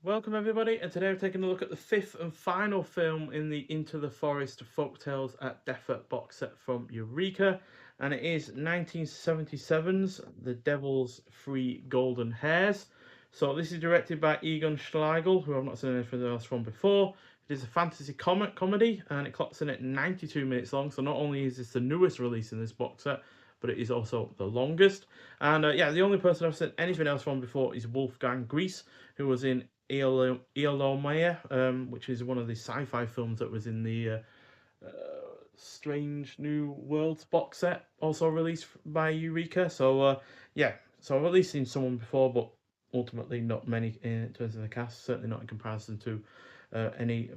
Welcome everybody, and today we're taking a look at the fifth and final film in the Into the Forest Folktales at DEFA box set from Eureka, and it is 1977's The Devil's Three Golden Hairs. So this is directed by Egon Schlegel, who I've not seen anything else from before. It is a fantasy comedy, and it clocks in at 92 minutes long, so not only is this the newest release in this box set, but it is also the longest. And yeah, the only person I've seen anything else from before is Wolfgang Grease, who was in Eolomaya, which is one of the sci-fi films that was in the Strange New Worlds box set, also released by Eureka. So yeah, so I've at least seen someone before, but ultimately not many in terms of the cast. Certainly not in comparison to any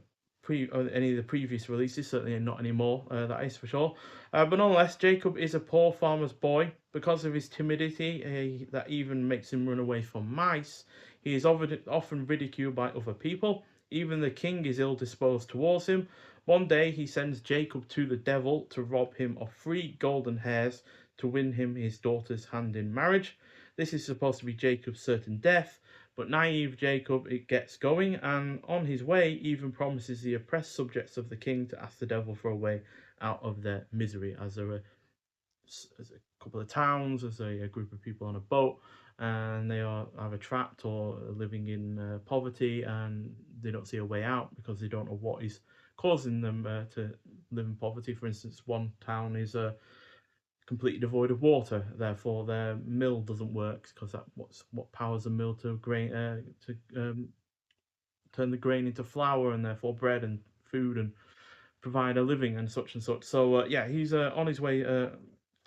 any of the previous releases. Certainly not anymore. That is for sure. But nonetheless, Jacob is a poor farmer's boy. Because of his timidity, that even makes him run away from mice. He is often ridiculed by other people. Even the king is ill disposed towards him. One day he sends Jacob to the devil to rob him of 3 golden hairs to win him his daughter's hand in marriage. This is supposed to be Jacob's certain death, but naive Jacob it gets going, and on his way even promises the oppressed subjects of the king to ask the devil for a way out of their misery, as a couple of towns, as a group of people on a boat, and they are either trapped or living in poverty, and they don't see a way out because they don't know what is causing them to live in poverty. For instance, one town is completely devoid of water, therefore their mill doesn't work because what powers the mill to turn the grain into flour and therefore bread and food and provide a living and such and such. So yeah, he's on his way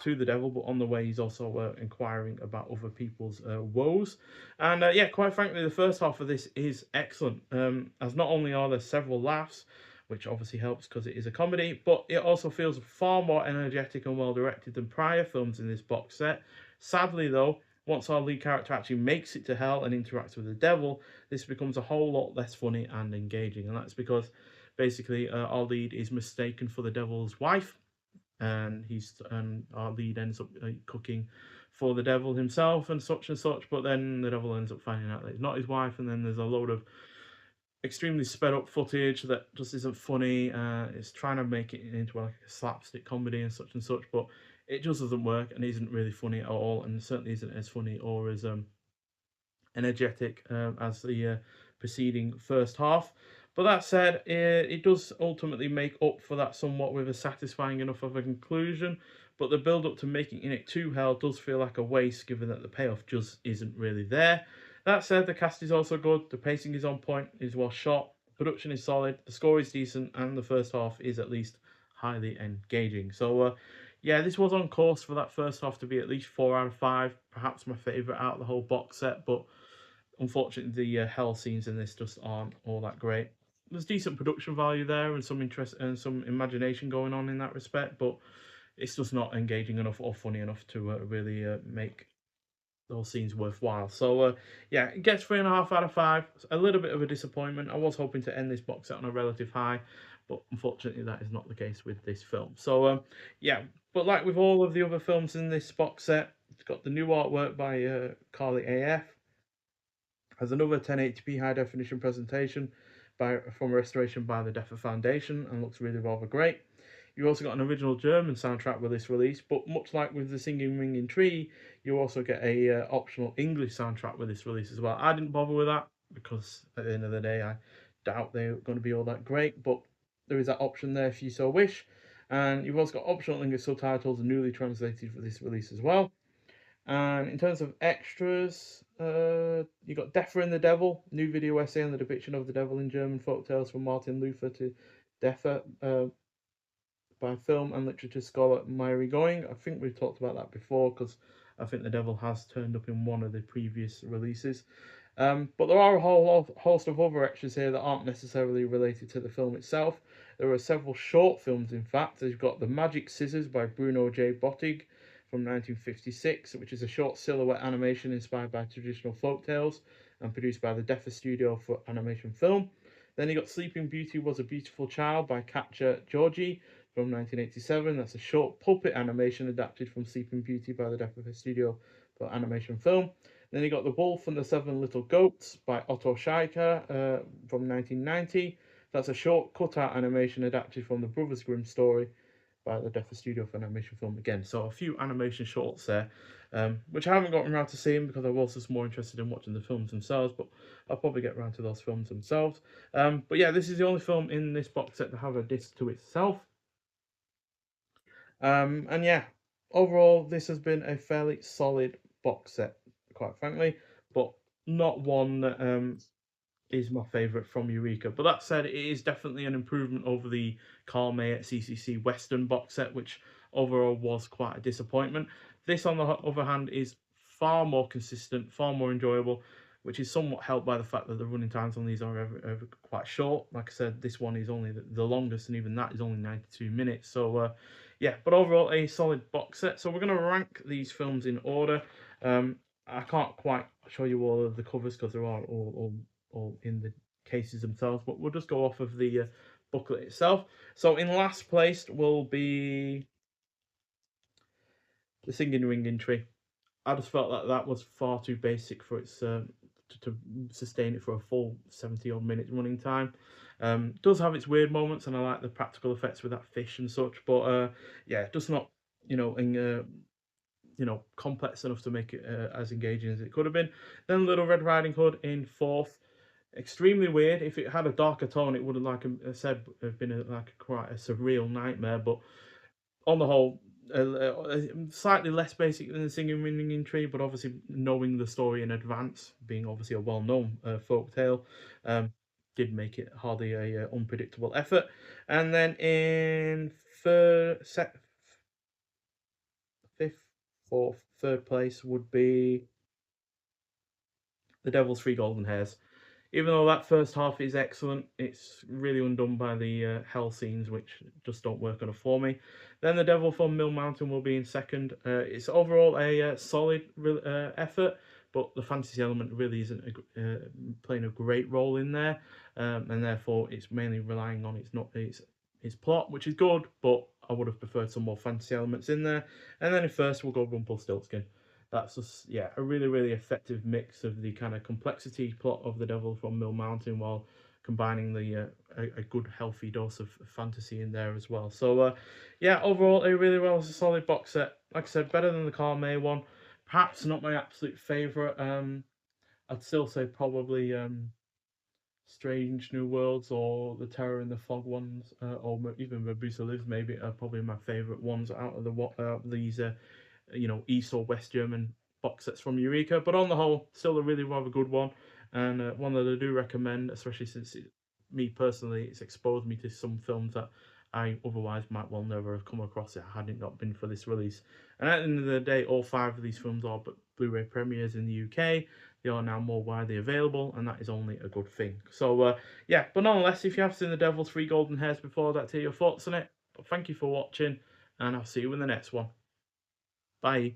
to the devil, but on the way he's also inquiring about other people's woes. And yeah, quite frankly, the first half of this is excellent. As not only are there several laughs, which obviously helps because it is a comedy, but it also feels far more energetic and well directed than prior films in this box set. Sadly, though, once our lead character actually makes it to hell and interacts with the devil, this becomes a whole lot less funny and engaging, and that's because basically our lead is mistaken for the devil's wife, and our lead ends up cooking for the devil himself and such. But then the devil ends up finding out that it's not his wife, and then there's a load of extremely sped up footage that just isn't funny. It's trying to make it into like a slapstick comedy and such, but it just doesn't work and isn't really funny at all, and certainly isn't as funny or as energetic as the preceding first half. But that said, it does ultimately make up for that somewhat with a satisfying enough of a conclusion. But the build up to making it to hell does feel like a waste, given that the payoff just isn't really there. That said, the cast is also good, the pacing is on point, is well shot, production is solid, the score is decent, and the first half is at least highly engaging. So, yeah, this was on course for that first half to be at least 4 out of 5, perhaps my favourite out of the whole box set, but unfortunately, the hell scenes in this just aren't all that great. There's decent production value there and some interest and some imagination going on in that respect, but it's just not engaging enough or funny enough to really make those scenes worthwhile. So yeah, it gets 3.5 out of 5. It's a little bit of a disappointment. I was hoping to end this box set on a relative high, but unfortunately that is not the case with this film. So yeah, but like with all of the other films in this box set, it's got the new artwork by Carly AF, has another 1080p high definition presentation from a restoration by the DEFA Foundation, and looks really rather great. You also got an original German soundtrack with this release, but much like with the Singing Ringing Tree, you also get a optional English soundtrack with this release as well. I didn't bother with that because at the end of the day, I doubt they're going to be all that great, but there is that option there if you so wish. And you've also got optional English subtitles newly translated for this release as well. And in terms of extras, you got Defa and the Devil, new video essay on the depiction of the devil in German folktales from Martin Luther to Defa, by film and literature scholar Myri Going. I think we've talked about that before because I think the devil has turned up in one of the previous releases. But there are a whole host of other extras here that aren't necessarily related to the film itself. There are several short films, in fact. You've got The Magic Scissors by Bruno J. Bottig from 1956, which is a short silhouette animation inspired by traditional folk tales and produced by the DEFA Studio for Animation Film. Then you got Sleeping Beauty Was a Beautiful Child by Katja Georgi from 1987. That's a short puppet animation adapted from Sleeping Beauty by the DEFA Studio for Animation Film. Then you got The Wolf and the Seven Little Goats by Otto Scheicher from 1990. That's a short cut-out animation adapted from the Brothers Grimm story by the DEFA Studio for animation film again. So a few animation shorts there, which I haven't gotten around to seeing because I was just more interested in watching the films themselves, but I'll probably get around to those films themselves. But yeah, this is the only film in this box set to have a disc to itself. And yeah, overall, this has been a fairly solid box set, quite frankly, but not one that is my favourite from Eureka. But that said, it is definitely an improvement over the Carl May at CCC Western box set, which overall was quite a disappointment. This, on the other hand, is far more consistent, far more enjoyable, which is somewhat helped by the fact that the running times on these are ever quite short. Like I said, this one is only the longest, and even that is only 92 minutes. So, yeah, but overall, a solid box set. So we're going to rank these films in order. I can't quite show you all of the covers because they're all in the cases themselves, but we'll just go off of the booklet itself. So in last place will be the Singing Ringing Tree. I just felt that that was far too basic for its to sustain it for a full 70 odd minute running time. Does have its weird moments, and I like the practical effects with that fish and such, but yeah, just not complex enough to make it as engaging as it could have been. Then Little Red Riding Hood in fourth. Extremely weird. If it had a darker tone, it would have, like I said, have been quite a surreal nightmare. But on the whole, slightly less basic than the Singing Ringing Tree, but obviously knowing the story in advance, being obviously a well-known folk tale, did make it hardly a unpredictable effort. And then in third place would be The Devil's Three Golden Hairs. Even though that first half is excellent, it's really undone by the hell scenes, which just don't work enough for me. Then The Devil from Mill Mountain will be in second. It's overall a solid effort, but the fantasy element really isn't playing a great role in there, and therefore it's mainly relying on its plot, which is good, but I would have preferred some more fantasy elements in there. And then in first we'll go Rumpelstiltskin. That's just, yeah, a really effective mix of the kind of complexity plot of The Devil from Mill Mountain while combining the a good healthy dose of fantasy in there as well. So yeah, overall a really well solid box set. Like I said, better than the Carl May one. Perhaps not my absolute favourite. I'd still say probably Strange New Worlds or the Terror in the Fog ones, or even Medusa Lives maybe are probably my favourite ones out of these East or West German box sets from Eureka. But on the whole, still a really rather good one, and one that I do recommend, especially since me personally, it's exposed me to some films that I otherwise might well never have come across it had it not been for this release. And at the end of the day, all 5 of these films are Blu-ray premieres in the UK. They are now more widely available, and that is only a good thing. So yeah, but nonetheless, if you have seen The Devil's Three Golden Hairs before, that's your thoughts on it. But thank you for watching, and I'll see you in the next one. Bye.